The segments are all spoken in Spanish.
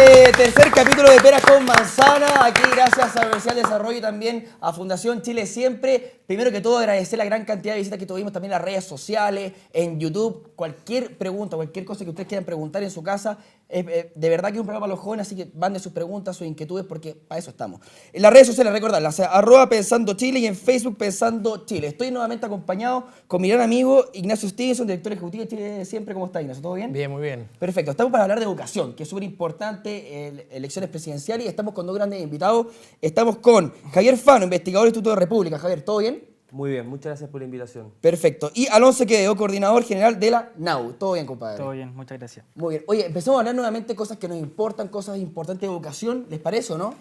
tercer capítulo de Peras con Manzana, aquí gracias a la Universidad de Desarrollo y también a Fundación Chile Siempre. Primero que todo agradecer la gran cantidad de visitas que tuvimos también en las redes sociales, en YouTube. Cualquier pregunta, cualquier cosa que ustedes quieran preguntar en su casa, de verdad que es un programa para los jóvenes, así que manden sus preguntas, sus inquietudes, porque para eso estamos. En las redes sociales, recordarlas, @Pensando Chile y en Facebook Pensando Chile. Estoy nuevamente acompañado con mi gran amigo Ignacio Stevenson, director ejecutivo de Chile Siempre. ¿Cómo está, Ignacio? ¿Todo bien? Bien, muy bien. Perfecto. Estamos para hablar de educación, que es súper importante, elecciones presidenciales, y estamos con dos grandes invitados. Estamos con Javier Fano, investigador del Instituto de República. Javier, ¿todo bien? Muy bien, muchas gracias por la invitación. Perfecto. Y Alonso Quevedo, coordinador general de la NAU. ¿Todo bien, compadre? Todo bien, muchas gracias. Muy bien. Oye, empecemos a hablar nuevamente de cosas que nos importan, cosas importantes de educación. ¿Les parece o no?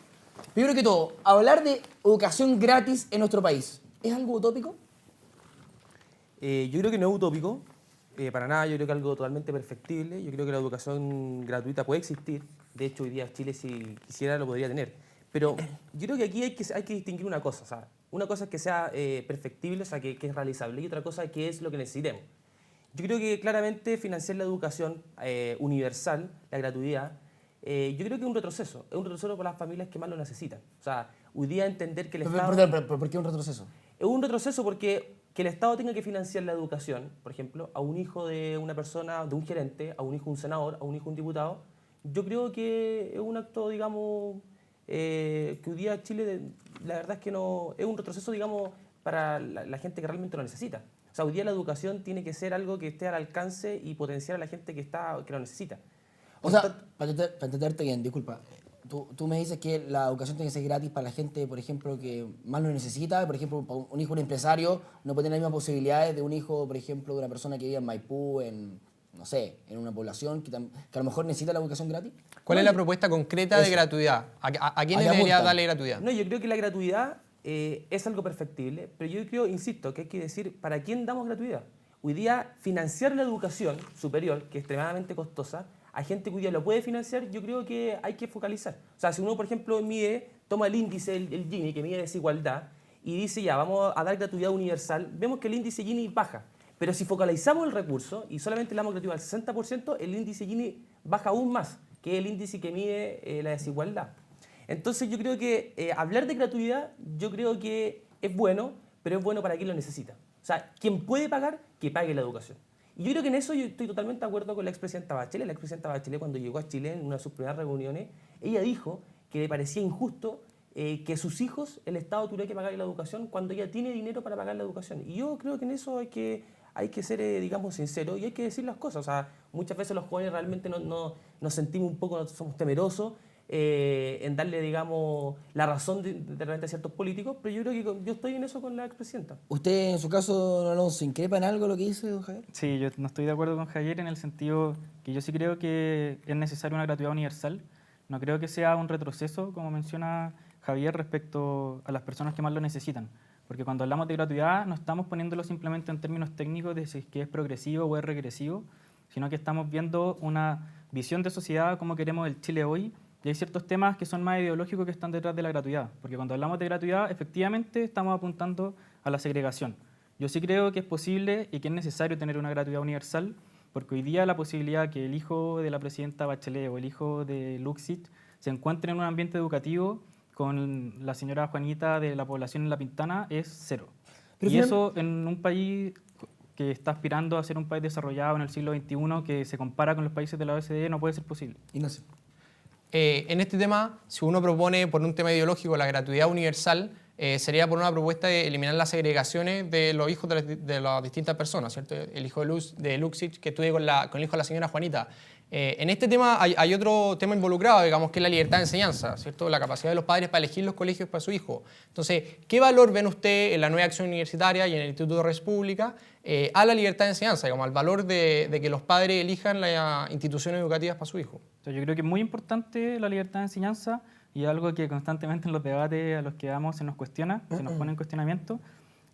Primero que todo, hablar de educación gratis en nuestro país, ¿es algo utópico? Yo creo que no es utópico, para nada. Yo creo que es algo totalmente perfectible. Yo creo que la educación gratuita puede existir. De hecho, hoy día Chile, si quisiera, lo podría tener. Pero yo creo que aquí hay que distinguir una cosa. O sea, una cosa es que sea perfectible, o sea, que es realizable, y otra cosa es que es lo que necesitemos. Yo creo que claramente financiar la educación universal, la gratuidad, yo creo que es un retroceso. Es un retroceso para las familias que más lo necesitan. O sea, hoy día entender que el Estado... Perdón, ¿por qué un retroceso? Es un retroceso porque que el Estado tenga que financiar la educación, por ejemplo, a un hijo de una persona, de un gerente, a un hijo de un senador, a un hijo de un diputado, yo creo que es un acto, digamos, que hoy día Chile, la verdad es que no, es un retroceso, digamos, para la gente que realmente lo necesita. O sea, hoy día la educación tiene que ser algo que esté al alcance y potenciar a la gente que lo necesita. O sea, para entenderte bien, disculpa, tú me dices que la educación tiene que ser gratis para la gente, por ejemplo, que más lo necesita. Por ejemplo, un hijo de un empresario no puede tener las mismas posibilidades de un hijo, por ejemplo, de una persona que vive en Maipú, no sé, en una población que a lo mejor necesita la educación gratis. ¿Cuál es la propuesta concreta de gratuidad? ¿A quién debería darle gratuidad? No, yo creo que la gratuidad es algo perfectible, pero yo creo, insisto, que hay que decir para quién damos gratuidad. Hoy día, financiar la educación superior, que es extremadamente costosa, a gente que hoy día lo puede financiar, yo creo que hay que focalizar. O sea, si uno, por ejemplo, toma el índice, el Gini, que mide desigualdad, y dice ya, vamos a dar gratuidad universal, vemos que el índice Gini baja. Pero si focalizamos el recurso y solamente le damos gratuidad al 60%, el índice Gini baja aún más, que es el índice que mide la desigualdad. Entonces yo creo que hablar de gratuidad, yo creo que es bueno, pero es bueno para quien lo necesita. O sea, quien puede pagar, que pague la educación. Y yo creo que en eso yo estoy totalmente de acuerdo con la expresidenta Bachelet. La expresidenta Bachelet, cuando llegó a Chile en una de sus primeras reuniones, ella dijo que le parecía injusto que sus hijos, el Estado tuviera que pagar la educación cuando ella tiene dinero para pagar la educación. Y yo creo que en eso hay que ser, digamos, sinceros y hay que decir las cosas. O sea, muchas veces los jóvenes realmente nos sentimos un poco, somos temerosos en darle, digamos, la razón de repente a ciertos políticos, pero yo creo que yo estoy en eso con la expresidenta. ¿Usted, en su caso, don Alonso, increpa en algo lo que dice don Javier? Sí, yo no estoy de acuerdo con Javier en el sentido que yo sí creo que es necesaria una gratuidad universal. No creo que sea un retroceso, como menciona Javier, respecto a las personas que más lo necesitan. Porque cuando hablamos de gratuidad no estamos poniéndolo simplemente en términos técnicos de si es que es progresivo o es regresivo, sino que estamos viendo una visión de sociedad como queremos el Chile hoy. Y hay ciertos temas que son más ideológicos que están detrás de la gratuidad, porque cuando hablamos de gratuidad, efectivamente estamos apuntando a la segregación. Yo sí creo que es posible y que es necesario tener una gratuidad universal, porque hoy día la posibilidad que el hijo de la presidenta Bachelet o el hijo de Luxit se encuentren en un ambiente educativo con la señora Juanita de la población en La Pintana es cero. Pero y eso en un país que está aspirando a ser un país desarrollado en el siglo XXI, que se compara con los países de la OECD, no puede ser posible. Ignacio. En este tema, si uno propone por un tema ideológico la gratuidad universal, sería por una propuesta de eliminar las segregaciones de los hijos de las distintas personas, ¿cierto? El hijo de Luxich que estudia con el hijo de la señora Juanita. En este tema hay otro tema involucrado, digamos, que es la libertad de enseñanza, ¿cierto? La capacidad de los padres para elegir los colegios para su hijo. Entonces, ¿qué valor ven usted en la nueva acción universitaria y en el Instituto de Res Pública a la libertad de enseñanza, digamos, al valor de que los padres elijan las instituciones educativas para su hijo? Yo creo que es muy importante la libertad de enseñanza y algo que constantemente en los debates a los que vamos se nos cuestiona, se nos pone en cuestionamiento.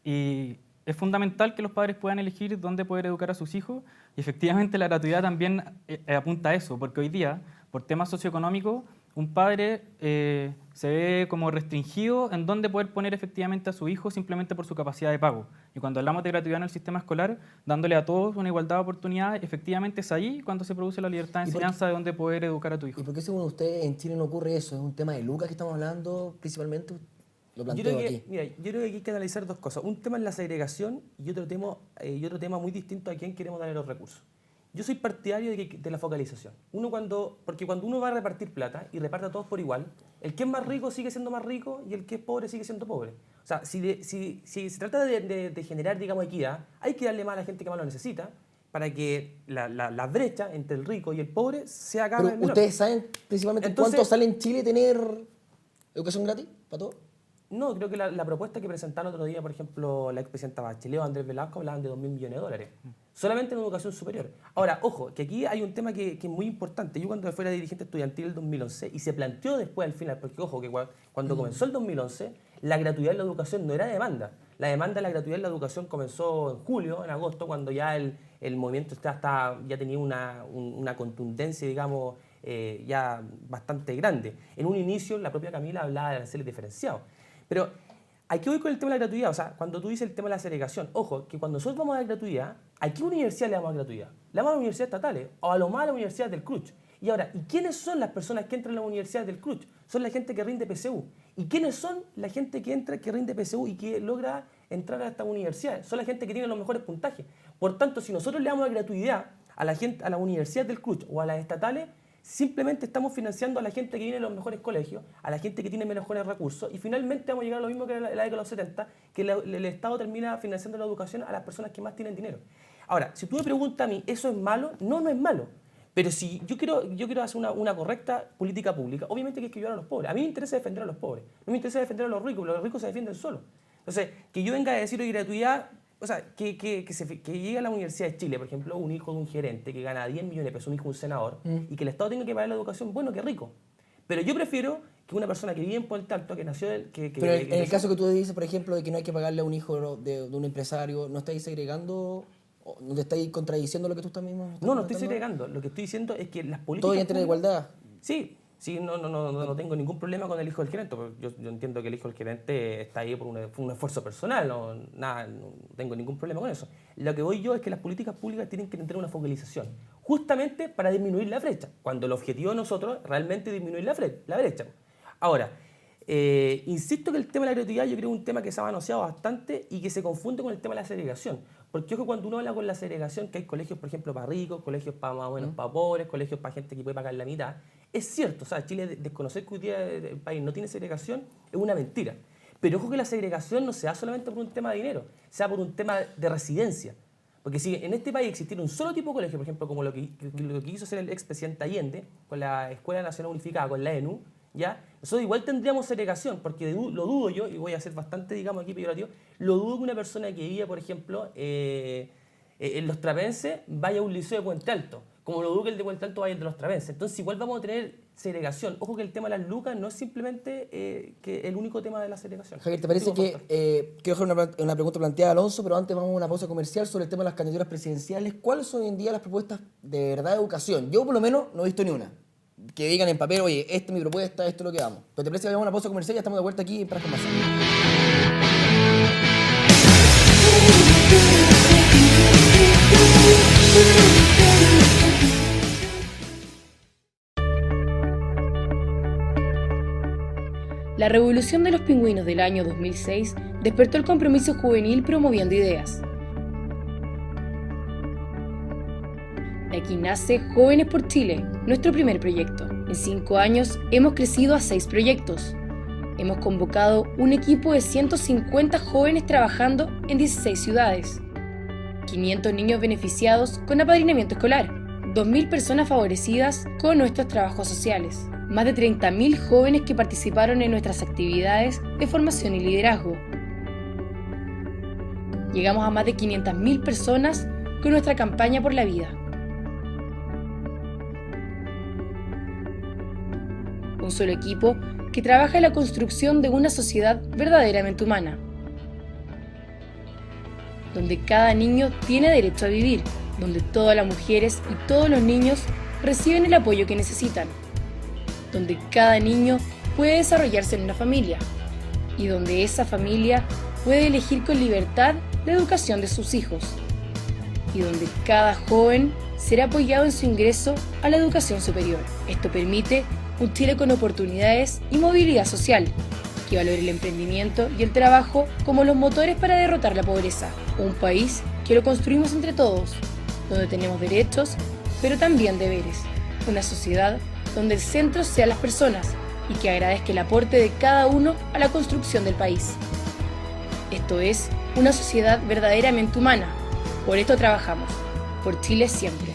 Y es fundamental que los padres puedan elegir dónde poder educar a sus hijos y efectivamente la gratuidad también apunta a eso, porque hoy día, por temas socioeconómicos, un padre se ve como restringido en dónde poder poner efectivamente a su hijo simplemente por su capacidad de pago. Y cuando hablamos de gratuidad en el sistema escolar, dándole a todos una igualdad de oportunidades, efectivamente es ahí cuando se produce la libertad de enseñanza de dónde poder educar a tu hijo. ¿Y por qué según usted en Chile no ocurre eso? ¿Es un tema de lucas que estamos hablando principalmente? Lo planteo aquí. Mira, yo creo que aquí hay que analizar dos cosas. Un tema es la segregación y otro tema muy distinto a quién queremos darle los recursos. Yo soy partidario de la focalización. Porque cuando uno va a repartir plata y reparte a todos por igual, el que es más rico sigue siendo más rico y el que es pobre sigue siendo pobre. O sea, si se trata de generar, digamos, equidad, hay que darle más a la gente que más lo necesita para que la brecha entre el rico y el pobre sea cada vez Pero menor. ¿ustedes saben principalmente cuánto sale en Chile tener educación gratis para todos? No, creo que la propuesta que presentaron el otro día, por ejemplo, la expresidenta Bachelet o Andrés Velasco hablaban de 2.000 millones de dólares. Solamente en educación superior. Ahora, ojo, que aquí hay un tema que es muy importante. Yo cuando fuera dirigente estudiantil el 2011, y se planteó después al final, porque ojo, que cuando comenzó el 2011, la gratuidad en la educación no era demanda. La demanda de la gratuidad en la educación comenzó en julio, en agosto, cuando ya el movimiento ya tenía una contundencia, digamos, ya bastante grande. En un inicio, la propia Camila hablaba de aranceles diferenciados. Pero aquí voy con el tema de la gratuidad. O sea, cuando tú dices el tema de la segregación, ojo, que cuando nosotros vamos a dar gratuidad, ¿a qué universidad le damos a gratuidad? ¿Le damos a las universidades estatales o a lo más a las universidades del CRUCH? Y ahora, ¿y quiénes son las personas que entran a las universidades del CRUCH? Son la gente que rinde PSU. ¿Y quiénes son la gente que rinde PSU y que logra entrar a estas universidades? Son la gente que tiene los mejores puntajes. Por tanto, si nosotros le damos la gratuidad a las universidades del CRUCH o a las estatales, simplemente estamos financiando a la gente que viene de los mejores colegios, a la gente que tiene mejores recursos, y finalmente vamos a llegar a lo mismo que en la década de los 70, que el Estado termina financiando la educación a las personas que más tienen dinero. Ahora, si tú me preguntas a mí, ¿eso es malo? No, no es malo. Pero si yo quiero hacer una correcta política pública, obviamente que hay que ayudar a los pobres. A mí me interesa defender a los pobres, no me interesa defender a los ricos, porque los ricos se defienden solos. Entonces, que yo venga a decir hoy gratuidad, o sea, que llegue a la Universidad de Chile, por ejemplo, un hijo de un gerente que gana 10 millones de pesos, un hijo de un senador, y que el Estado tenga que pagar la educación, bueno, qué rico. Pero yo prefiero que una persona que vive en Puente Alto, que nació... Pero en el caso que tú dices, por ejemplo, de que no hay que pagarle a un hijo de un empresario, ¿no estáis segregando, no te estáis contradiciendo lo que tú estás mismo? No estoy segregando. Lo que estoy diciendo es que las políticas... ¿Todo ya tiene igualdad? Sí, no tengo ningún problema con el hijo del gerente. Yo entiendo que el hijo del gerente está ahí por un esfuerzo personal, no tengo ningún problema con eso. Lo que voy yo es que las políticas públicas tienen que tener una focalización, justamente para disminuir la brecha, cuando el objetivo de nosotros es realmente disminuir la brecha. Ahora, insisto que el tema de la gratuidad yo creo que es un tema que se ha manoseado bastante y que se confunde con el tema de la segregación. Porque ojo, cuando uno habla con la segregación, que hay colegios, por ejemplo, para ricos, colegios para más o menos para pobres, colegios para gente que puede pagar la mitad, es cierto, o sea, Chile desconocer que hoy día el país no tiene segregación es una mentira. Pero ojo que la segregación no se da solamente por un tema de dinero, se da por un tema de residencia. Porque si en este país existiera un solo tipo de colegio, por ejemplo, como lo que quiso hacer el expresidente Allende, con la Escuela Nacional Unificada, con la ENU, ¿ya? Nosotros igual tendríamos segregación, porque lo dudo yo, y voy a ser bastante, digamos, aquí peyorativo, lo dudo que una persona que vive, por ejemplo, en Los Trapenses vaya a un liceo de Puente Alto, como lo dudo que el de Puente Alto vaya de Los Trapenses. Entonces igual vamos a tener segregación. Ojo que el tema de las lucas no es simplemente que el único tema de la segregación. Javier, ¿te parece que quiero dejar una pregunta planteada a Alonso, pero antes vamos a una pausa comercial sobre el tema de las candidaturas presidenciales? ¿Cuáles son hoy en día las propuestas de verdad de educación? Yo por lo menos no he visto ni una. Que digan en papel, oye, esta es mi propuesta, esto es lo que vamos. Pero te parece que vamos a una pausa comercial y ya estamos de vuelta aquí para conversar. La revolución de los pingüinos del año 2006 despertó el compromiso juvenil promoviendo ideas. De aquí nace Jóvenes por Chile, nuestro primer proyecto. En 5 años hemos crecido a 6 proyectos. Hemos convocado un equipo de 150 jóvenes trabajando en 16 ciudades. 500 niños beneficiados con apadrinamiento escolar. 2.000 personas favorecidas con nuestros trabajos sociales. Más de 30.000 jóvenes que participaron en nuestras actividades de formación y liderazgo. Llegamos a más de 500.000 personas con nuestra campaña por la vida. Un solo equipo que trabaja en la construcción de una sociedad verdaderamente humana, donde cada niño tiene derecho a vivir, donde todas las mujeres y todos los niños reciben el apoyo que necesitan, donde cada niño puede desarrollarse en una familia y donde esa familia puede elegir con libertad la educación de sus hijos y donde cada joven será apoyado en su ingreso a la educación superior. Esto permite un Chile con oportunidades y movilidad social, que valore el emprendimiento y el trabajo como los motores para derrotar la pobreza. Un país que lo construimos entre todos, donde tenemos derechos, pero también deberes. Una sociedad donde el centro sean las personas y que agradezca el aporte de cada uno a la construcción del país. Esto es una sociedad verdaderamente humana. Por esto trabajamos. Por Chile siempre.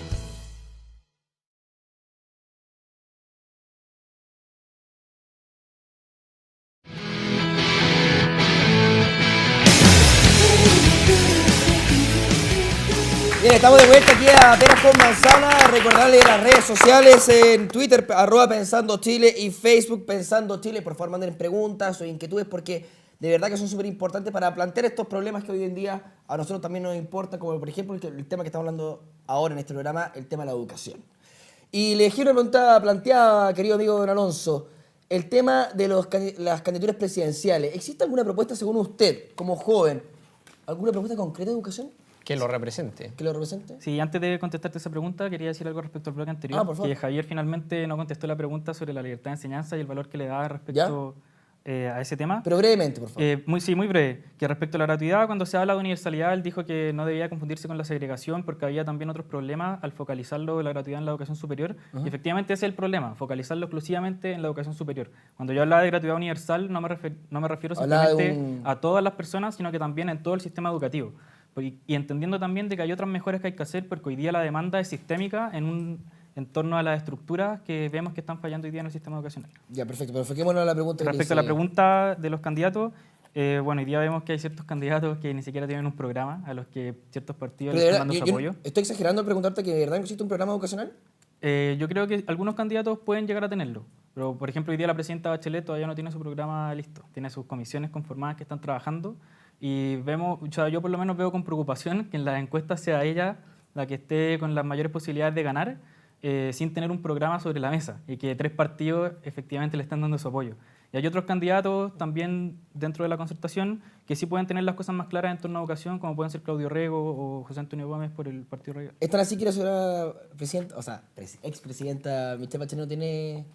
Bien, estamos de vuelta aquí a Peras con Manzana. Recordarle las redes sociales en Twitter, @PensandoChile y Facebook Pensando Chile. Por favor, manden preguntas o inquietudes porque de verdad que son súper importantes para plantear estos problemas que hoy en día a nosotros también nos importan, como por ejemplo el tema que estamos hablando ahora en este programa, el tema de la educación. Y le quiero una pregunta planteada, querido amigo don Alonso, el tema de las candidaturas presidenciales. ¿Existe alguna propuesta, según usted, como joven, alguna propuesta concreta de educación Que lo represente. que lo represente? Sí, antes de contestarte esa pregunta, quería decir algo respecto al bloque anterior, Por favor. que Javier finalmente no contestó la pregunta sobre la libertad de enseñanza y el valor que le da respecto a ese tema. Pero brevemente, por favor. Muy breve. Que respecto a la gratuidad, cuando se habla de universalidad, él dijo que no debía confundirse con la segregación porque había también otros problemas al focalizarlo la gratuidad en la educación superior. Y efectivamente ese es el problema, focalizarlo exclusivamente en la educación superior. Cuando yo hablaba de gratuidad universal, no me refiero Hablaba de simplemente a todas las personas, sino que también en todo el sistema educativo. Y entendiendo también de que hay otras mejoras que hay que hacer porque hoy día la demanda es sistémica en torno a las estructuras que vemos que están fallando hoy día en el sistema educacional. Ya, perfecto. Pero enfoquémonos a la pregunta. Respecto a la pregunta de los candidatos, bueno, hoy día vemos que hay ciertos candidatos que ni siquiera tienen un programa, a los que ciertos partidos Pero les de están verdad, dando su apoyo. ¿estoy exagerando al preguntarte que de verdad no existe un programa educacional? Yo creo que algunos candidatos pueden llegar a tenerlo, pero por ejemplo hoy día la presidenta Bachelet todavía no tiene su programa listo, tiene sus comisiones conformadas que están trabajando y vemos, o sea, yo por lo menos veo con preocupación que en las encuestas sea ella la que esté con las mayores posibilidades de ganar sin tener un programa sobre la mesa y que 3 partidos efectivamente le están dando su apoyo. Y hay otros candidatos también dentro de la concertación que sí pueden tener las cosas más claras en torno a educación, como pueden ser Claudio Rego o José Antonio Gómez por el Partido Radical. ¿Es tan así que la señora presidenta, o sea, expresidenta Michelle Bachelet no tiene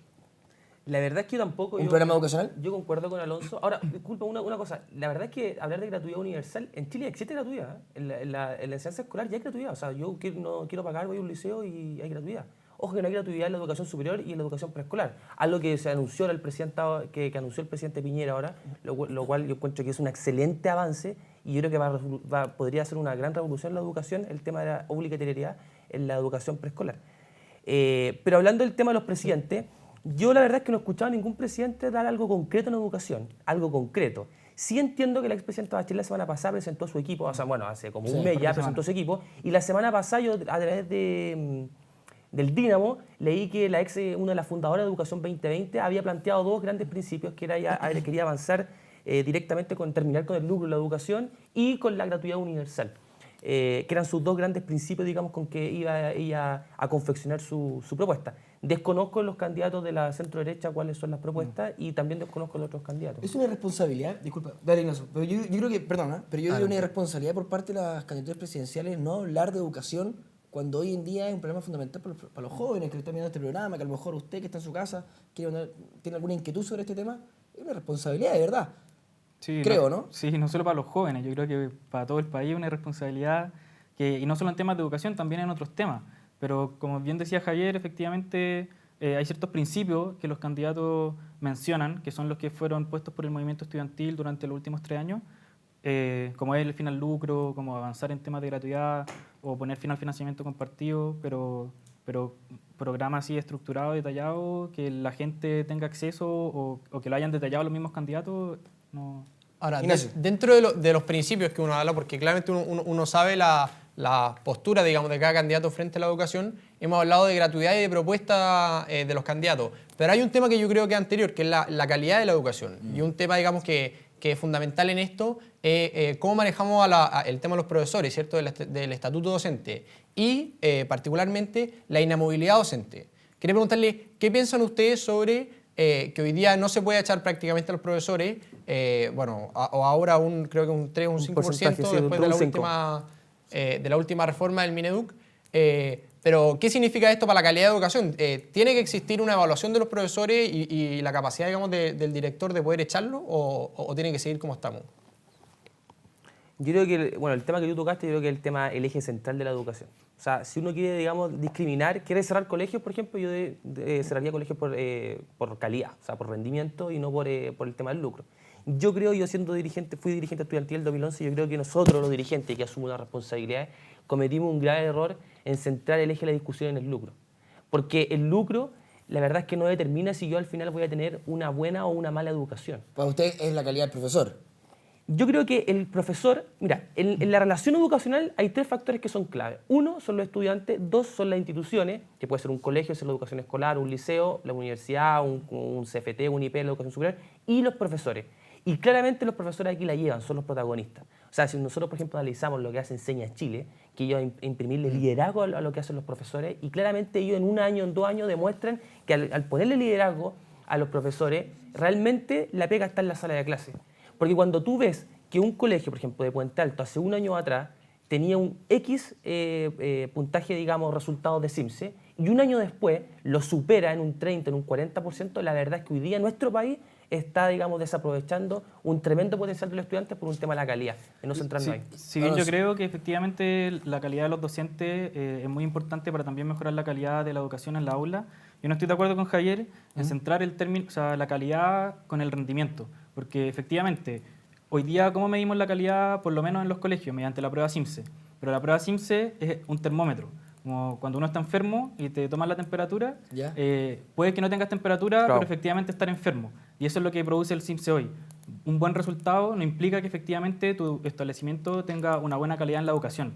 La verdad es que yo tampoco... un programa educacional? Yo concuerdo con Alonso. Ahora, disculpa, una cosa. La verdad es que hablar de gratuidad universal, en Chile existe gratuidad. En la enseñanza escolar ya hay gratuidad. O sea, yo no quiero pagar, voy a un liceo y hay gratuidad. Ojo que no hay gratuidad en la educación superior y en la educación preescolar. Algo que se anunció el presidente, que anunció el presidente Piñera ahora, lo cual yo encuentro que es un excelente avance y yo creo que podría ser una gran revolución en la educación, el tema de la obligatoriedad en la educación preescolar. Pero hablando del tema de los presidentes, yo la verdad es que no he escuchado a ningún presidente dar algo concreto en educación, algo concreto. Sí entiendo que la expresidenta Bachelet la semana pasada presentó su equipo, o sea, bueno, hace como un mes ya presentó su equipo, y la semana pasada yo a través del Dínamo leí que una de las fundadoras de Educación 2020 había planteado 2 grandes principios, que era quería avanzar directamente con terminar con el lucro de la educación y con la gratuidad universal. Que eran sus 2 grandes principios, digamos, con que iba ella a confeccionar su propuesta. Desconozco los candidatos de la centro-derecha cuáles son las propuestas y también desconozco los otros candidatos. Es una irresponsabilidad, disculpa, dale Ignacio, pero yo creo que, perdona, pero yo creo que una irresponsabilidad por parte de las candidaturas presidenciales no hablar de educación cuando hoy en día es un problema fundamental para los jóvenes que están viendo este programa, que a lo mejor usted que está en su casa tiene alguna inquietud sobre este tema. Es una responsabilidad, de verdad. Sí, Creo, ¿no? Sí, no solo para los jóvenes, yo creo que para todo el país es una responsabilidad, y no solo en temas de educación, también en otros temas. Pero como bien decía Javier, efectivamente hay ciertos principios que los candidatos mencionan, que son los que fueron puestos por el movimiento estudiantil durante los últimos 3 años, como es el fin al lucro, como avanzar en temas de gratuidad o poner fin al financiamiento compartido, pero programas así estructurados, detallados, que la gente tenga acceso o que lo hayan detallado los mismos candidatos, no... Ahora, Ignacio. dentro de los principios que uno habla, porque claramente uno sabe la postura, digamos, de cada candidato frente a la educación, hemos hablado de gratuidad y de propuesta de los candidatos. Pero hay un tema que yo creo que es anterior, que es la calidad de la educación. Y un tema, digamos, que es fundamental en esto, cómo manejamos el tema de los profesores, ¿cierto? Del estatuto docente y particularmente la inamovilidad docente, Quería preguntarle, ¿qué piensan ustedes sobre que hoy día no se puede echar prácticamente a los profesores? O ahora creo que un 3 o un 5% porcentaje, sí, después de un la 5. de la última reforma del Mineduc. Pero, ¿qué significa esto para la calidad de educación? ¿Tiene que existir una evaluación de los profesores y la capacidad, digamos, del director de poder echarlo o tiene que seguir como estamos? Yo creo que, el tema que tú tocaste, yo creo que es el eje central de la educación. O sea, si uno quiere, digamos, discriminar, quiere cerrar colegios, por ejemplo, yo cerraría colegios por calidad, o sea, por rendimiento y no por el tema del lucro. Yo creo, yo siendo dirigente, fui dirigente estudiantil en 2011, yo creo que nosotros, los dirigentes que asumimos las responsabilidades, cometimos un grave error en centrar el eje de la discusión en el lucro. Porque el lucro, la verdad es que no determina si yo al final voy a tener una buena o una mala educación. Para usted es la calidad del profesor. Yo creo que el profesor, mira, en la relación educacional hay 3 factores que son clave. 1 son los estudiantes, 2 son las instituciones, que puede ser un colegio, ser la educación escolar, un liceo, la universidad, un CFT, un IP, la educación superior, y los profesores. Y claramente los profesores aquí la llevan, son los protagonistas. O sea, si nosotros, por ejemplo, analizamos lo que hace Enseña Chile, que ellos imprimirle liderazgo a lo que hacen los profesores, y claramente ellos en 1 año, en 2 años demuestran que al ponerle liderazgo a los profesores, realmente la pega está en la sala de clase. Porque cuando tú ves que un colegio, por ejemplo, de Puente Alto, hace 1 año atrás, tenía un X puntaje, digamos, resultados de CIMSE, y 1 año después lo supera en un 30, en un 40%, la verdad es que hoy día nuestro país está, digamos, desaprovechando un tremendo potencial de los estudiantes por un tema de la calidad, de no centrarnos ahí. Si bien yo creo que efectivamente la calidad de los docentes es muy importante para también mejorar la calidad de la educación en la aula, yo no estoy de acuerdo con Javier en centrar el término, o sea, la calidad con el rendimiento, porque efectivamente hoy día, ¿cómo medimos la calidad? Por lo menos en los colegios, mediante la prueba CIMSE. Pero la prueba CIMSE es un termómetro. Como cuando uno está enfermo y te toman la temperatura, puede que no tengas temperatura, Claro. pero efectivamente estar enfermo. Y eso es lo que produce el CIMSE hoy. Un buen resultado no implica que efectivamente tu establecimiento tenga una buena calidad en la educación.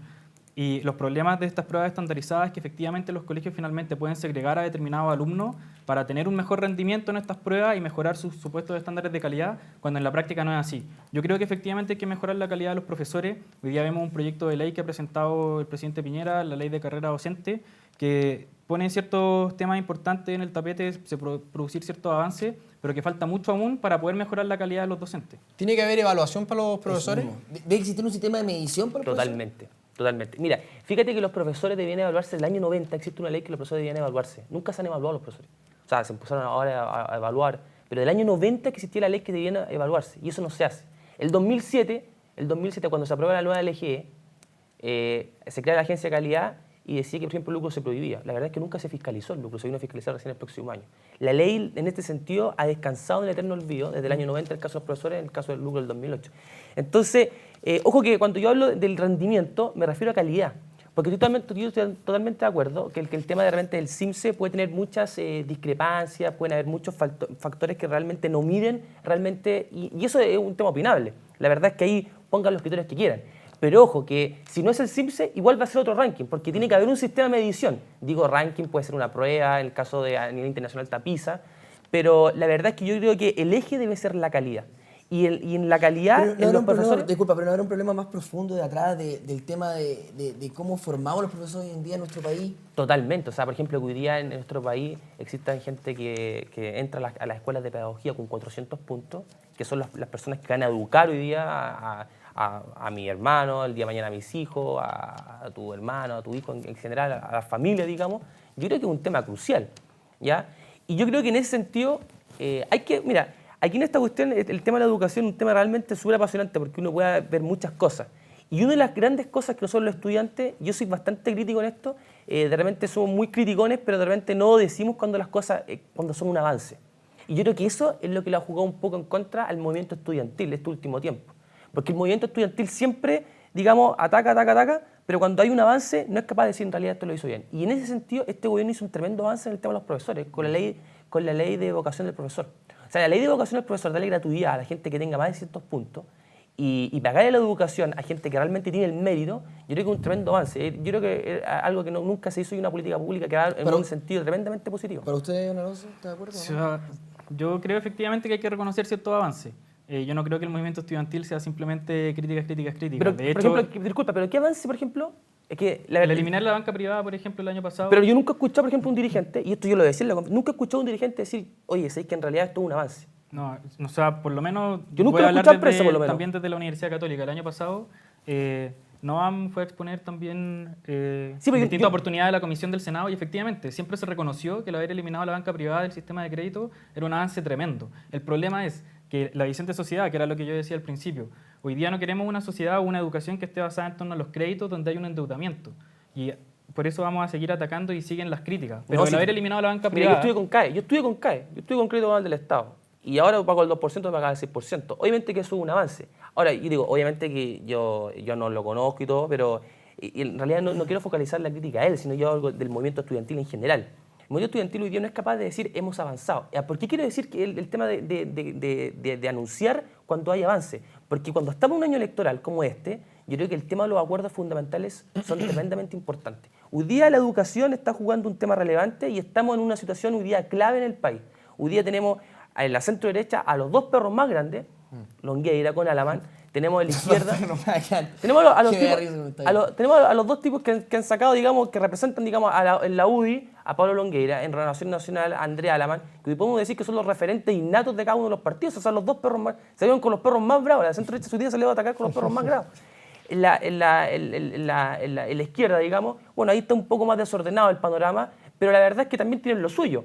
Y los problemas de estas pruebas estandarizadas es que efectivamente los colegios finalmente pueden segregar a determinados alumnos para tener un mejor rendimiento en estas pruebas y mejorar sus supuestos estándares de calidad, cuando en la práctica no es así. Yo creo que efectivamente hay que mejorar la calidad de los profesores. Hoy día vemos un proyecto de ley que ha presentado el presidente Piñera, la ley de carrera docente, que pone ciertos temas importantes en el tapete, producir ciertos avances, pero que falta mucho aún para poder mejorar la calidad de los docentes. ¿Tiene que haber evaluación para los profesores? ¿Debe existir un sistema de medición para los Totalmente. Mira, fíjate que los profesores debían evaluarse en el año 90, existe una ley que los profesores debían evaluarse. Nunca se han evaluado los profesores. O sea, se empezaron ahora a evaluar, pero del año 90 que existía la ley que debían evaluarse, y eso no se hace. El 2007 cuando se aprueba la nueva LGE, se crea la agencia de calidad y decía que, por ejemplo, el lucro se prohibía. La verdad es que nunca se fiscalizó el lucro, se vino a fiscalizar recién el próximo año. La ley, en este sentido, ha descansado en el eterno olvido, desde el año 90 en el caso de los profesores, en el caso del lucro del 2008. Entonces, ojo que cuando yo hablo del rendimiento, me refiero a calidad. Porque yo estoy totalmente de acuerdo que el tema de repente del CIMSE puede tener muchas discrepancias, pueden haber muchos factores que realmente no miden, realmente, y eso es un tema opinable. La verdad es que ahí pongan los criterios que quieran. Pero ojo, que si no es el CIMSE, igual va a ser otro ranking, porque tiene que haber un sistema de medición. Digo, ranking puede ser una prueba, en el caso de a nivel internacional está PISA, pero la verdad es que yo creo que el eje debe ser la calidad. Y en la calidad, Pero en los profesores... disculpa, pero no habrá un problema más profundo de atrás del tema de cómo formamos los profesores hoy en día en nuestro país. Totalmente. O sea, por ejemplo, que hoy día en nuestro país existen gente que entra a las escuelas de pedagogía con 400 puntos, que son las personas que van a educar hoy día a mi hermano, el día de mañana a mis hijos, a tu hermano, a tu hijo en general, a la familia, digamos. Yo creo que es un tema crucial, ¿ya? Y yo creo que en ese sentido hay que... Mira, aquí en esta cuestión, el tema de la educación es un tema realmente súper apasionante porque uno puede ver muchas cosas. Y una de las grandes cosas que nosotros los estudiantes, yo soy bastante crítico en esto, de repente somos muy criticones, pero de repente no decimos cuando las cosas, cuando son un avance. Y yo creo que eso es lo que le ha jugado un poco en contra al movimiento estudiantil de este último tiempo. Porque el movimiento estudiantil siempre, digamos, ataca, pero cuando hay un avance no es capaz de decir en realidad esto lo hizo bien. Y en ese sentido, este gobierno hizo un tremendo avance en el tema de los profesores, con la ley de vocación del profesor. O sea, la ley de vocación del profesor, darle gratuidad a la gente que tenga más de ciertos puntos y pagarle la educación a gente que realmente tiene el mérito, yo creo que es un tremendo avance. Yo creo que es algo que nunca se hizo y una política pública que va en un sentido tremendamente positivo. ¿Para usted, don Alonso, está de acuerdo? O sea, yo creo efectivamente que hay que reconocer ciertos avances. Yo no creo que el movimiento estudiantil sea simplemente críticas. Pero, De hecho, por ejemplo, disculpa, pero ¿qué avance, por ejemplo, Es que El eliminar la banca privada, por ejemplo, el año pasado... Pero yo nunca he escuchado, por ejemplo, un dirigente, y esto yo lo decía en la conferencia, nunca he escuchado a un dirigente decir, oye, sabéis que en realidad esto es un avance. No, o sea, por lo menos... Yo nunca voy lo a he hablar escuchado en prensa, por lo menos. también desde la Universidad Católica. El año pasado, Noam fue a exponer también Sí, pero distintas oportunidades de la Comisión del Senado y efectivamente siempre se reconoció que el haber eliminado la banca privada del sistema de crédito era un avance tremendo. El problema es que la visión de sociedad, que era lo que yo decía al principio, hoy día no queremos una sociedad o una educación que esté basada en torno a los créditos donde hay un endeudamiento. Y por eso vamos a seguir atacando y siguen las críticas. Pero No, el sí. haber eliminado la banca Mira, privada... yo estudié con crédito global del Estado. Y ahora pago el 2% de pagar el 6%. Obviamente que eso es un avance. Ahora, yo digo, obviamente que yo no lo conozco y todo, pero y en realidad no quiero focalizar la crítica a él, sino yo algo del movimiento estudiantil en general. El movimiento estudiantil hoy día no es capaz de decir hemos avanzado. ¿Por qué quiero decir que el tema de anunciar cuando hay avance? Porque cuando estamos en un año electoral como este, yo creo que el tema de los acuerdos fundamentales son tremendamente importantes. Hoy día la educación está jugando un tema relevante y estamos en una situación hoy día clave en el país. Hoy día tenemos en la centro derecha a los dos perros más grandes, Longueira con Alamán, tenemos a la izquierda, tenemos a los dos tipos que han sacado, digamos, que representan, digamos, en la UDI, a Pablo Longueira, en Renovación Nacional, a Andrea Alamán, que hoy podemos decir que son los referentes innatos de cada uno de los partidos, o sea, los dos perros más, salieron con los perros más bravos, la centro derecha su día salió a atacar con los perros más bravos. En la izquierda, digamos, bueno, ahí está un poco más desordenado el panorama, pero la verdad es que también tienen lo suyo.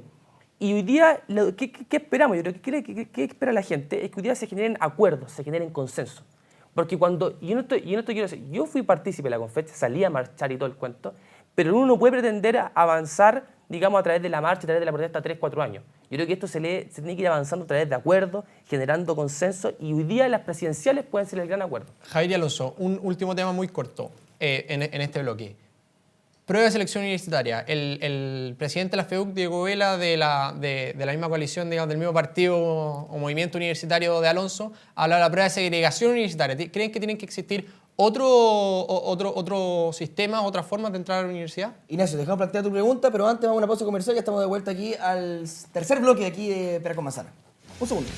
Y hoy día, ¿qué esperamos? Yo creo que ¿qué espera la gente? Es que hoy día se generen acuerdos, se generen consensos. Porque cuando, yo no quiero decir, yo fui partícipe de la conferencia, salí a marchar y todo el cuento, pero uno no puede pretender avanzar, digamos, a través de la marcha, a través de la protesta 3, 4 años. Yo creo que esto se tiene que ir avanzando a través de acuerdos, generando consensos, y hoy día las presidenciales pueden ser el gran acuerdo. Javier Alonso, un último tema muy corto en este bloque. Prueba de selección universitaria. El presidente de la FEUC, Diego Vela, de la misma coalición, digamos, del mismo partido o movimiento universitario de Alonso, habla de la prueba de segregación universitaria. ¿Creen que tienen que existir otro sistema, otras formas de entrar a la universidad? Ignacio, dejamos plantear tu pregunta, pero antes vamos a una pausa comercial. Ya estamos de vuelta aquí al tercer bloque aquí de Pera con Manzana. Un segundo.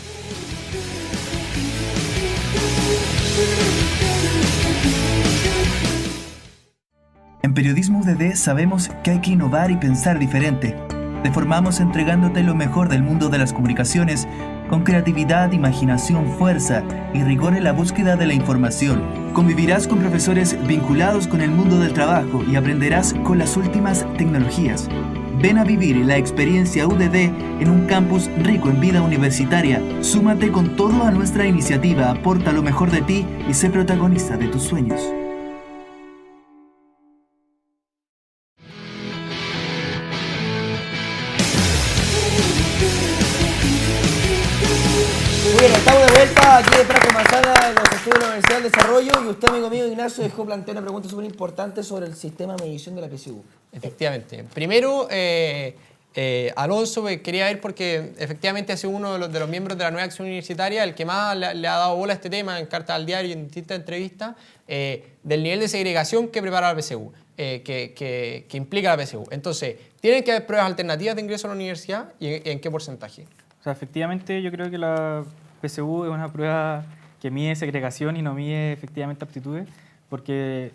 En Periodismo UDD sabemos que hay que innovar y pensar diferente. Te formamos entregándote lo mejor del mundo de las comunicaciones, con creatividad, imaginación, fuerza y rigor en la búsqueda de la información. Convivirás con profesores vinculados con el mundo del trabajo y aprenderás con las últimas tecnologías. Ven a vivir la experiencia UDD en un campus rico en vida universitaria. Súmate con todo a nuestra iniciativa, aporta lo mejor de ti y sé protagonista de tus sueños. Muy bien, estamos de vuelta aquí de Pera con Manzana en los estudios de la Universidad del Desarrollo, y usted, amigo mío Ignacio, dejó plantear una pregunta súper importante sobre el sistema de medición de la PSU. Efectivamente. Primero, Alonso, quería ver porque efectivamente ha sido uno de los miembros de la nueva acción universitaria el que más le ha dado bola a este tema en cartas al diario y en distintas entrevistas, del nivel de segregación que prepara la PSU, que implica la PSU. Entonces, ¿tienen que haber pruebas alternativas de ingreso a la universidad y en qué porcentaje? O sea, efectivamente yo creo que la PSU es una prueba que mide segregación y no mide efectivamente aptitudes, porque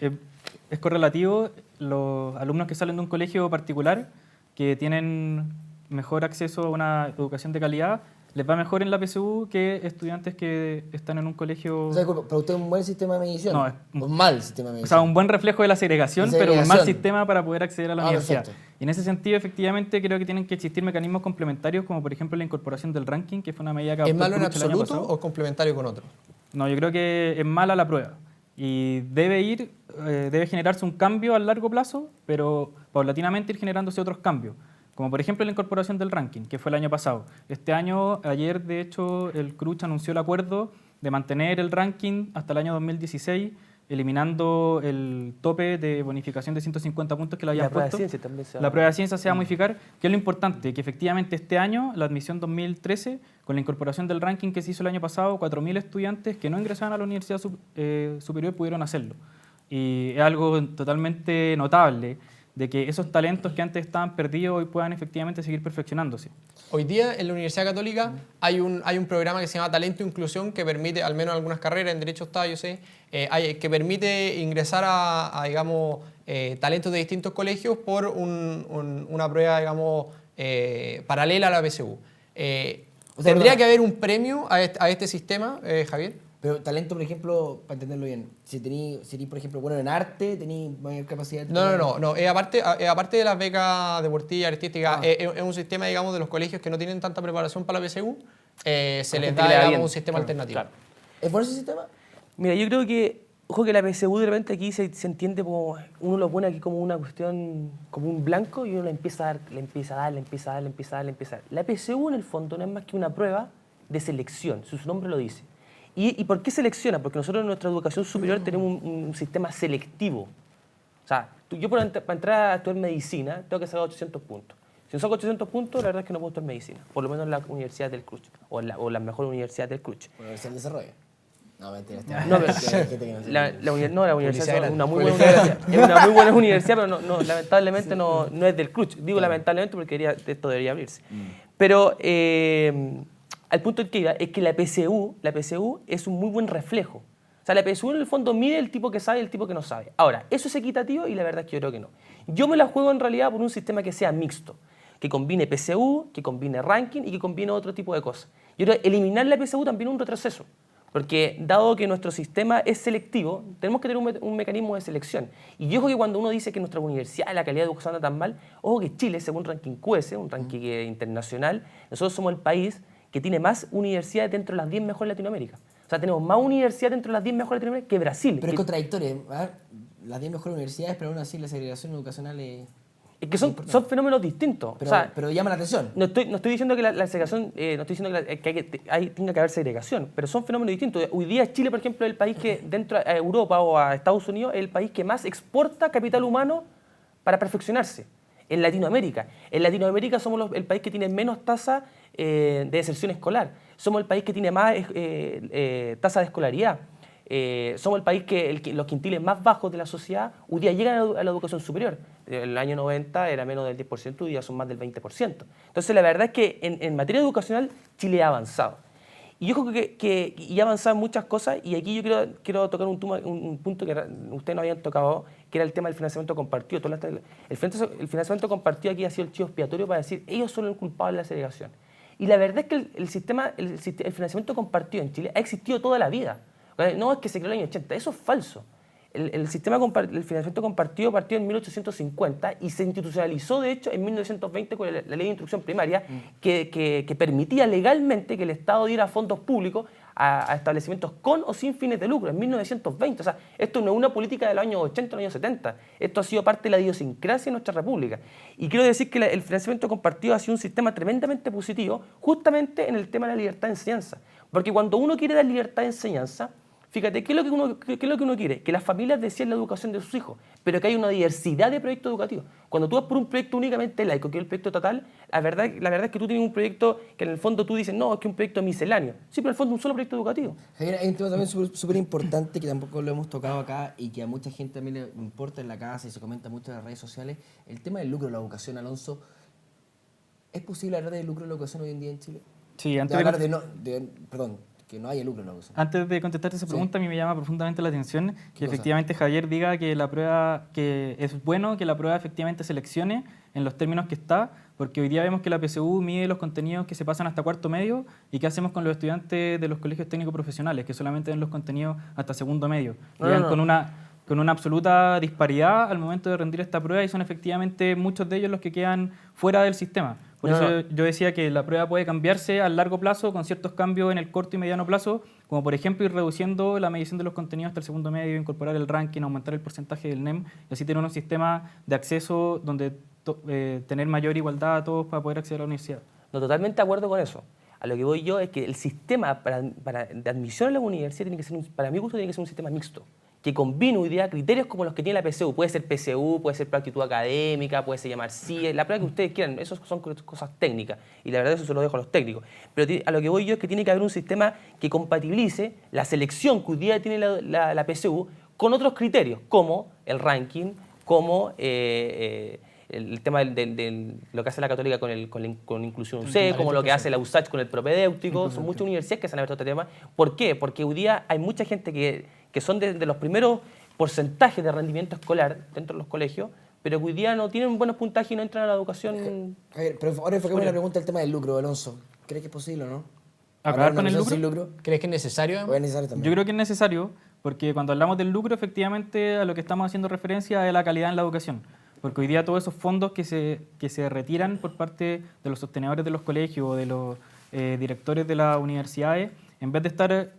es correlativo. Los alumnos que salen de un colegio particular, que tienen mejor acceso a una educación de calidad, les va mejor en la PSU que estudiantes que están en un colegio... O sea, para usted es un buen sistema de medición. No, es un mal sistema de O medición. sea, un buen reflejo de la segregación, pero un mal sistema para poder acceder a la universidad. Perfecto. Y en ese sentido, efectivamente, creo que tienen que existir mecanismos complementarios, como por ejemplo la incorporación del ranking, que fue una medida que ¿Es adoptó malo en el Cruch el año absoluto pasado. o complementario con otro? No, yo creo que es mala la prueba. Y debe generarse un cambio a largo plazo, pero paulatinamente ir generándose otros cambios. Como por ejemplo la incorporación del ranking, que fue el año pasado. Este año, ayer de hecho, el Cruch anunció el acuerdo de mantener el ranking hasta el año 2016, eliminando el tope de bonificación de 150 puntos que le habían puesto. La prueba de ciencia se va a modificar, que es lo importante, que efectivamente este año, la admisión 2013, con la incorporación del ranking que se hizo el año pasado, 4.000 estudiantes que no ingresaban a la universidad superior pudieron hacerlo. Y es algo totalmente notable, de que esos talentos que antes estaban perdidos hoy puedan efectivamente seguir perfeccionándose. Hoy día en la Universidad Católica hay un programa que se llama Talento e Inclusión que permite, al menos en algunas carreras, en Derecho está, yo sé, que permite ingresar a digamos, talentos de distintos colegios por una prueba, digamos, paralela a la PSU. O sea, ¿Tendría perdona. que haber un premio a este sistema, Javier? Pero talento, por ejemplo, para entenderlo bien, si tení, por ejemplo, bueno en arte, tení mayor capacidad... No. Aparte de las becas deportivas y artísticas, es un sistema, digamos, de los colegios que no tienen tanta preparación para la PSU, se les gente da, que le da digamos, bien. un sistema alternativo. Claro. ¿Es bueno ese sistema? Mira, yo creo que, ojo que la PSU de repente aquí se entiende como, uno lo pone aquí como una cuestión, como un blanco y uno le empieza a dar. La PSU en el fondo no es más que una prueba de selección, su nombre lo dice. ¿Y por qué selecciona? Porque nosotros en nuestra educación superior tenemos un sistema selectivo. O sea, yo para entrar a estudiar medicina tengo que sacar 800 puntos. Si no saco 800 puntos, la verdad es que no puedo estudiar medicina, por lo menos en la Universidad del Cruz, o la mejor universidad del Cruz. Universidad del Desarrollo. No, mentira. No, pero Hay gente que no se- la universidad Publicidad es una muy grande. buena universidad. Es una muy buena universidad, pero lamentablemente no es del Cruz. Digo lamentablemente porque esto debería abrirse. Pero al punto que iba es que la PSU es un muy buen reflejo. O sea, la PSU en el fondo mide el tipo que sabe y el tipo que no sabe. Ahora, ¿eso es equitativo? Y la verdad es que yo creo que no. Yo me la juego en realidad por un sistema que sea mixto, que combine PSU, que combine ranking y que combine otro tipo de cosas. Yo creo que eliminar la PSU también es un retroceso. Porque dado que nuestro sistema es selectivo, tenemos que tener un mecanismo de selección. Y yo creo que cuando uno dice que nuestra universidad, la calidad de educación anda tan mal, ojo que Chile, según ranking QS, un ranking internacional, nosotros somos el país que tiene más universidades dentro de las 10 mejores de Latinoamérica. O sea, tenemos más universidades dentro de las 10 mejores de Latinoamérica que Brasil. Pero es contradictorio. A ver, las 10 mejores universidades, pero aún así la segregación educacional es... Es que son fenómenos distintos. Pero, O sea, pero llama la atención. no estoy diciendo que la segregación, no estoy diciendo que tenga que haber segregación, pero son fenómenos distintos. Hoy día Chile, por ejemplo, es el país que dentro de Europa o a Estados Unidos es el país que más exporta capital humano para perfeccionarse. En Latinoamérica. En Latinoamérica somos el país que tiene menos tasa de deserción escolar. Somos el país que tiene más tasa de escolaridad. Somos el país que los quintiles más bajos de la sociedad hoy día llegan a la educación superior. En el año 90 era menos del 10%, hoy día son más del 20%. Entonces la verdad es que en materia educacional Chile ha avanzado. Y yo creo que ha avanzado en muchas cosas y aquí yo quiero tocar un punto que ustedes no habían tocado, que era el tema del financiamiento compartido. El financiamiento compartido aquí ha sido el chivo expiatorio para decir ellos son el culpable de la segregación. Y la verdad es que el financiamiento compartido en Chile ha existido toda la vida. No es que se creó en el año 80, eso es falso. El financiamiento compartido partió en 1850 y se institucionalizó, de hecho, en 1920 con la ley de instrucción primaria que permitía legalmente que el Estado diera fondos públicos a establecimientos con o sin fines de lucro, en 1920. O sea, esto no es una política de los años 80 o los años 70. Esto ha sido parte de la idiosincrasia de nuestra república. Y quiero decir que el financiamiento compartido ha sido un sistema tremendamente positivo justamente en el tema de la libertad de enseñanza. Porque cuando uno quiere dar libertad de enseñanza, fíjate, ¿qué es lo que uno quiere? Que las familias deciden la educación de sus hijos, pero que hay una diversidad de proyectos educativos. Cuando tú vas por un proyecto únicamente laico, que es el proyecto estatal, la verdad es que tú tienes un proyecto que en el fondo tú dices, no, es que es un proyecto misceláneo. Sí, pero en el fondo es un solo proyecto educativo. Javier, hay un tema también súper importante que tampoco lo hemos tocado acá y que a mucha gente también le importa en la casa y se comenta mucho en las redes sociales. El tema del lucro de la educación, Alonso. ¿Es posible hablar de lucro de la educación hoy en día en Chile? Sí, Perdón, que no haya lucro en la educación. antes de contestarte esa pregunta, a mí me llama profundamente la atención que cosa? efectivamente Javier diga que la prueba, que es bueno que la prueba efectivamente seleccione en los términos que está, porque hoy día vemos que la PSU mide los contenidos que se pasan hasta cuarto medio y qué hacemos con los estudiantes de los colegios técnicos profesionales, que solamente ven los contenidos hasta segundo medio. Llegan con una absoluta disparidad al momento de rendir esta prueba y son efectivamente muchos de ellos los que quedan fuera del sistema. Por eso yo decía que la prueba puede cambiarse a largo plazo con ciertos cambios en el corto y mediano plazo, como por ejemplo ir reduciendo la medición de los contenidos hasta el segundo medio, incorporar el ranking, aumentar el porcentaje del NEM y así tener un sistema de acceso donde tener mayor igualdad a todos para poder acceder a la universidad. No, totalmente de acuerdo con eso. A lo que voy yo es que el sistema de admisión a la universidad tiene que ser, para mi gusto, tiene que ser un sistema mixto, que combine hoy día criterios como los que tiene la PSU. Puede ser PSU, puede ser aptitud académica, puede ser llamar CIE, la prueba que ustedes quieran. Eso son cosas técnicas y la verdad eso se lo dejo a los técnicos. Pero a lo que voy yo es que tiene que haber un sistema que compatibilice la selección que hoy día tiene la PSU con otros criterios, como el ranking, como el tema de lo que hace la Católica con Inclusión UC, como lo que hace la USACH con el propedéutico. Son muchas universidades que se han abierto a este tema. ¿Por qué? Porque hoy día hay mucha gente que son de los primeros porcentaje de rendimiento escolar dentro de los colegios, pero que hoy día no tienen buenos puntajes y no entran a la educación. Javier, pero ahora enfoquemos la pregunta del tema del lucro, Alonso. ¿Crees que es posible o no? ¿Acabar ¿Habrá con el una lucro? sin lucro? ¿Crees que es necesario? ¿O es necesario también? Yo creo que es necesario porque cuando hablamos del lucro, efectivamente a lo que estamos haciendo referencia es la calidad en la educación. Porque hoy día todos esos fondos que se retiran por parte de los sostenedores de los colegios o de los directores de las universidades, en vez de estar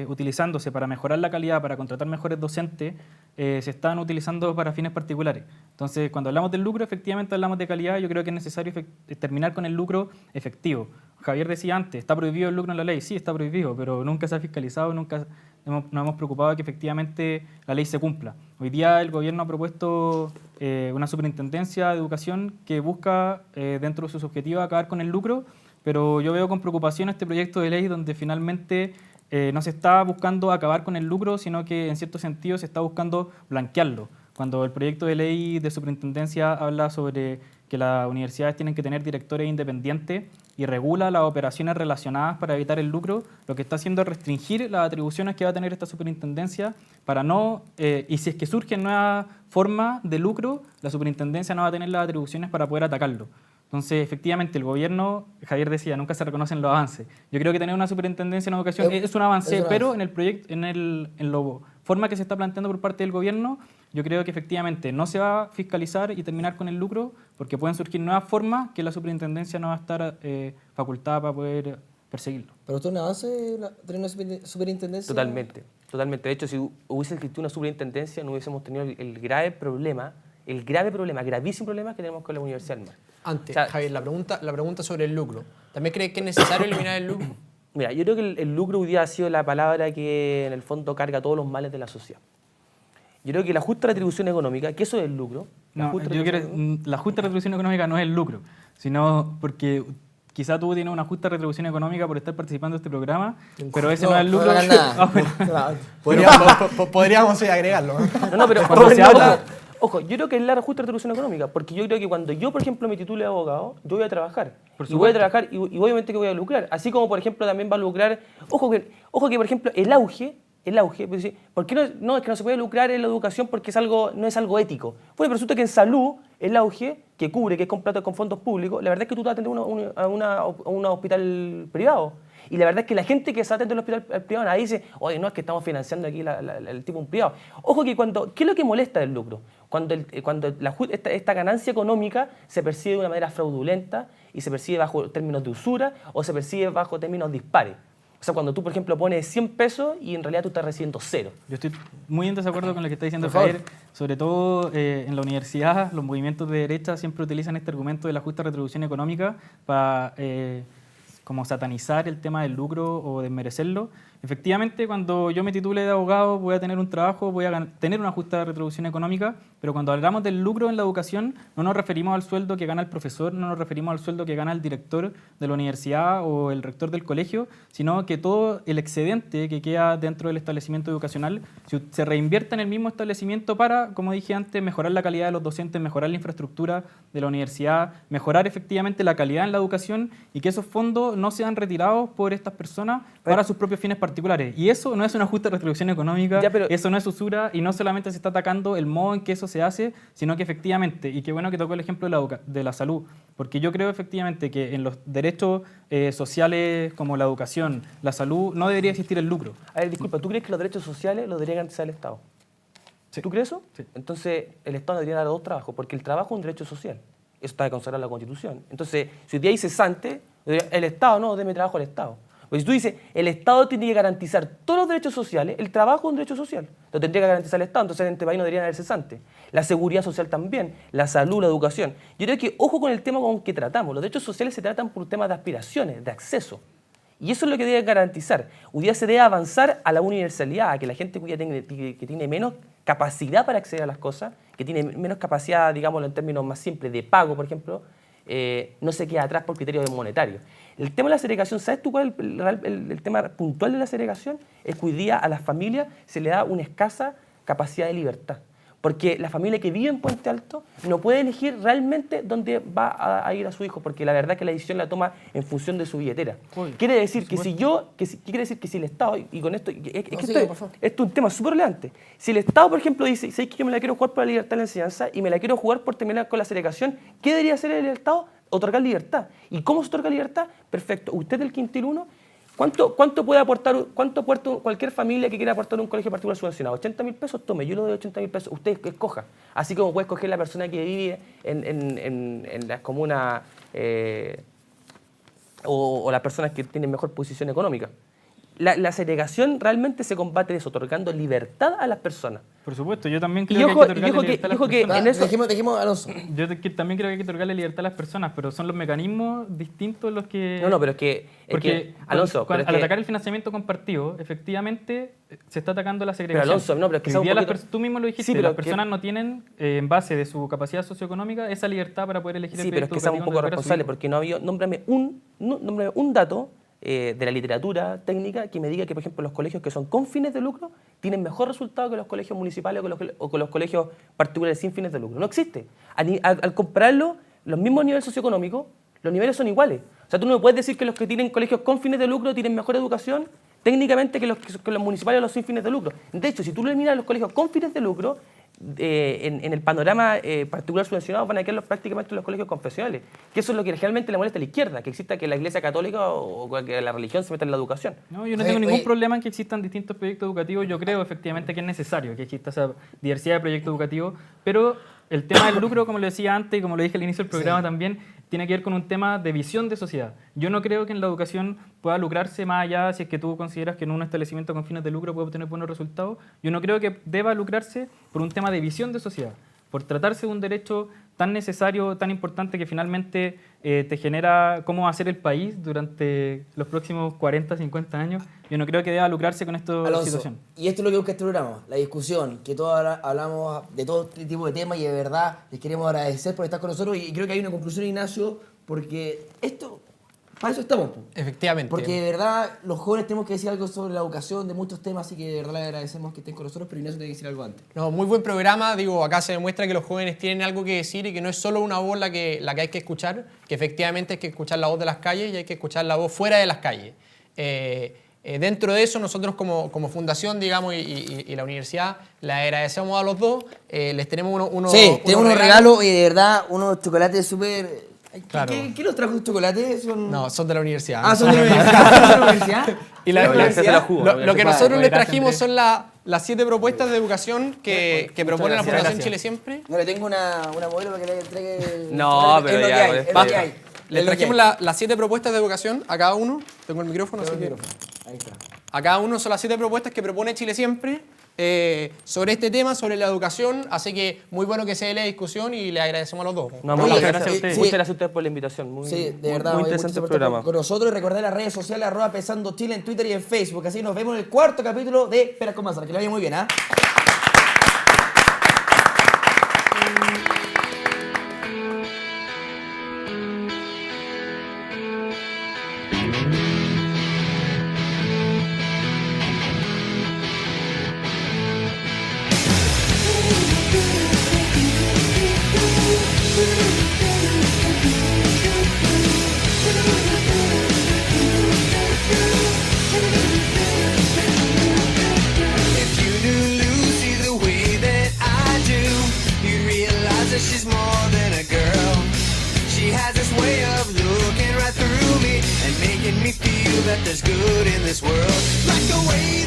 utilizándose para mejorar la calidad, para contratar mejores docentes, se están utilizando para fines particulares. Entonces, cuando hablamos del lucro, efectivamente hablamos de calidad. Yo creo que es necesario terminar con el lucro efectivo. Javier decía antes, ¿está prohibido el lucro en la ley? Sí, está prohibido, pero nunca se ha fiscalizado, nunca nos hemos preocupado de que efectivamente la ley se cumpla. Hoy día el gobierno ha propuesto una superintendencia de educación que busca, dentro de sus objetivos, acabar con el lucro, pero yo veo con preocupación este proyecto de ley donde finalmente no se está buscando acabar con el lucro, sino que en cierto sentido se está buscando blanquearlo. Cuando el proyecto de ley de superintendencia habla sobre que las universidades tienen que tener directores independientes y regula las operaciones relacionadas para evitar el lucro, lo que está haciendo es restringir las atribuciones que va a tener esta superintendencia para no, y si es que surgen nuevas formas de lucro, la superintendencia no va a tener las atribuciones para poder atacarlo. Entonces, efectivamente, el gobierno, Javier decía, nunca se reconocen los avances. Yo creo que tener una superintendencia en educación es un avance, pero en el proyecto, en la forma que se está planteando por parte del gobierno, yo creo que efectivamente no se va a fiscalizar y terminar con el lucro, porque pueden surgir nuevas formas que la superintendencia no va a estar facultada para poder perseguirlo. ¿Pero usted un avance tener una superintendencia? Totalmente, totalmente. De hecho, si hubiese existido una superintendencia, no hubiésemos tenido el gravísimo problema que tenemos con la Universidad del Mar. Antes, O sea, Javier, la pregunta sobre el lucro. ¿También crees que es necesario eliminar el lucro? Mira, yo creo que el lucro hoy día ha sido la palabra que en el fondo carga todos los males de la sociedad. Yo creo que la justa retribución económica, que eso es el lucro. La justa retribución económica no es el lucro, sino porque quizá tú tienes una justa retribución económica por estar participando en este programa, pero ese no es el lucro. No ganan nada. Ah, bueno. Podríamos agregarlo. No, pero Cuando se habla- ojo, yo creo que es la justa retribución económica, porque yo creo que cuando yo, por ejemplo, me titule de abogado, yo voy a trabajar. Por Y voy a supuesto. trabajar y obviamente que voy a lucrar. Así como, por ejemplo, también va a lucrar. Ojo que por ejemplo, el auge, pues, sí, ¿por qué no? Es que no se puede lucrar en la educación porque no es algo ético. Bueno, pero resulta que en salud, el auge, que cubre, que es completo con fondos públicos, la verdad es que tú te vas a atender a un hospital privado. Y la verdad es que la gente que se atende al hospital privado ahí dice, oye, no, es que estamos financiando aquí el tipo de un privado. Ojo que ¿qué es lo que molesta del lucro? Cuando esta ganancia económica se percibe de una manera fraudulenta y se percibe bajo términos de usura o se percibe bajo términos dispares. O sea, cuando tú, por ejemplo, pones 100 pesos y en realidad tú estás recibiendo 0. Yo estoy muy en desacuerdo con lo que está diciendo Por favor. Javier. Sobre todo en la universidad, los movimientos de derecha siempre utilizan este argumento de la justa retribución económica para como satanizar el tema del lucro o desmerecerlo. Efectivamente, cuando yo me titule de abogado voy a tener un trabajo, voy a tener una justa retribución económica, pero cuando hablamos del lucro en la educación no nos referimos al sueldo que gana el profesor, no nos referimos al sueldo que gana el director de la universidad o el rector del colegio, sino que todo el excedente que queda dentro del establecimiento educacional se reinvierte en el mismo establecimiento para, como dije antes, mejorar la calidad de los docentes, mejorar la infraestructura de la universidad, mejorar efectivamente la calidad en la educación y que esos fondos no sean retirados por estas personas para sus propios fines particulares. Y eso no es una justa retribución económica, Ya, pero- eso no es usura y no solamente se está atacando el modo en que eso se hace, sino que efectivamente, y qué bueno que tocó el ejemplo de la salud, porque yo creo efectivamente que en los derechos sociales como la educación, la salud, no debería existir el lucro. A ver, disculpa, ¿tú crees que los derechos sociales los debería garantizar el Estado? Sí. ¿Tú crees eso? Sí. Entonces, el Estado debería dar dos trabajos, porque el trabajo es un derecho social. Eso está consagrado en la Constitución. Entonces, si hoy día hay cesante, el Estado, no, deme trabajo al Estado. Porque si tú dices, el Estado tiene que garantizar todos los derechos sociales, el trabajo es un derecho social. Lo tendría que garantizar el Estado, entonces en este país no deberían haber cesantes. La seguridad social también, la salud, la educación. Yo creo que, ojo con el tema con que tratamos. Los derechos sociales se tratan por temas de aspiraciones, de acceso. Y eso es lo que debe garantizar. Hoy día se debe avanzar a la universalidad, a que la gente que tiene menos capacidad para acceder a las cosas, que tiene menos capacidad, digámoslo en términos más simples, de pago, por ejemplo, no se queda atrás por criterios monetarios. El tema de la segregación, ¿sabes tú cuál es el tema puntual de la segregación? Es que hoy día a las familias se le da una escasa capacidad de libertad. Porque la familia que vive en Puente Alto no puede elegir realmente dónde va a ir a su hijo, porque la verdad que la decisión la toma en función de su billetera. Quiere decir que ¿qué quiere decir que si el Estado, y con esto, esto es un tema súper relevante, si el Estado, por ejemplo, dice, sé que yo me la quiero jugar por la libertad de la enseñanza y me la quiero jugar por terminar con la segregación, ¿qué debería hacer el Estado? Otorgar libertad. ¿Y cómo se otorga libertad? Perfecto. Usted del quintil 1, ¿cuánto puede aportar cualquier familia que quiera aportar un colegio particular subvencionado? 80.000 pesos, tome, yo lo doy 80.000 pesos, usted escoja. Así como puede escoger la persona que vive en las comunas o las personas que tienen mejor posición económica. La segregación realmente se combate eso, otorgando libertad a las personas. Por supuesto, yo también creo que hay que otorgarle libertad a las personas. en eso... Dejemos, Alonso. Yo también creo que hay que otorgarle libertad a las personas, pero son los mecanismos distintos los que... No, pero es que... Porque Alonso, al atacar el financiamiento compartido, efectivamente se está atacando la segregación. Pero Alonso, no, pero es que hoy día tú mismo lo dijiste, sí, pero las personas no tienen, en base de su capacidad socioeconómica, esa libertad para poder elegir el proyecto educativo. Sí, pero es que seamos un poco responsables, porque no ha habido... Nómbrame un dato de la literatura técnica que me diga que, por ejemplo, los colegios que son con fines de lucro tienen mejor resultado que los colegios municipales o que los colegios particulares sin fines de lucro. No existe. Al compararlo, los mismos niveles socioeconómicos, los niveles son iguales. O sea, tú no me puedes decir que los que tienen colegios con fines de lucro tienen mejor educación técnicamente que los municipales o los sin fines de lucro. De hecho, si tú le miras los colegios con fines de lucro, en el panorama particular subvencionado van a quedar prácticamente los colegios confesionales, que eso es lo que realmente le molesta a la izquierda, que exista que la Iglesia Católica o que la religión se meta en la educación. No, yo no tengo ningún problema en que existan distintos proyectos educativos. Yo creo efectivamente que es necesario que exista esa diversidad de proyectos educativos, pero el tema del lucro, como lo decía antes y como lo dije al inicio del programa también, tiene que ver con un tema de visión de sociedad. Yo no creo que en la educación pueda lucrarse más allá si es que tú consideras que en un establecimiento con fines de lucro puede obtener buenos resultados. Yo no creo que deba lucrarse por un tema de visión de sociedad, por tratarse de un derecho tan necesario, tan importante que finalmente te genera cómo hacer el país durante los próximos 40, 50 años. Yo no creo que deba lucrarse con esta situación. Y esto es lo que busca este programa, la discusión, que todos hablamos de todo tipo de temas y de verdad les queremos agradecer por estar con nosotros y creo que hay una conclusión, Ignacio, porque esto... Para eso estamos. Efectivamente. Porque de verdad los jóvenes tenemos que decir algo sobre la educación de muchos temas, así que de verdad les agradecemos que estén con nosotros, pero Ignacio tiene que decir algo antes. No, muy buen programa. Digo, acá se demuestra que los jóvenes tienen algo que decir y que no es solo una voz la que hay que escuchar, que efectivamente hay que escuchar la voz de las calles y hay que escuchar la voz fuera de las calles. Dentro de eso, nosotros como fundación, digamos, y la universidad, le agradecemos a los dos. Les tenemos unos tenemos unos regalos y de verdad unos chocolates súper... Claro. ¿Qué nos trajo un chocolate? No, son de la universidad. Ah, son de la universidad. Y lo que nosotros les trajimos son las 7 propuestas de educación que propone la Fundación Chile Siempre. No le tengo una modelo para que le entregue... No, pero ya... Es lo que hay. Les trajimos las 7 propuestas de educación a cada uno. Tengo el micrófono. Ahí está. A cada uno son las 7 propuestas que propone Chile Siempre sobre este tema, sobre la educación. Así que muy bueno que se dé la discusión y le agradecemos a los dos. No, muchas gracias a ustedes. Muchas gracias a ustedes por la invitación. De verdad, muy interesante el programa. Con nosotros y recordar las redes sociales @Pensando Chile en Twitter y en Facebook. Así nos vemos en el 4º capítulo de Peras con Manzana. Que le vaya muy bien, ¿ah? She's more than a girl. She has this way of looking right through me and making me feel that there's good in this world. Like the way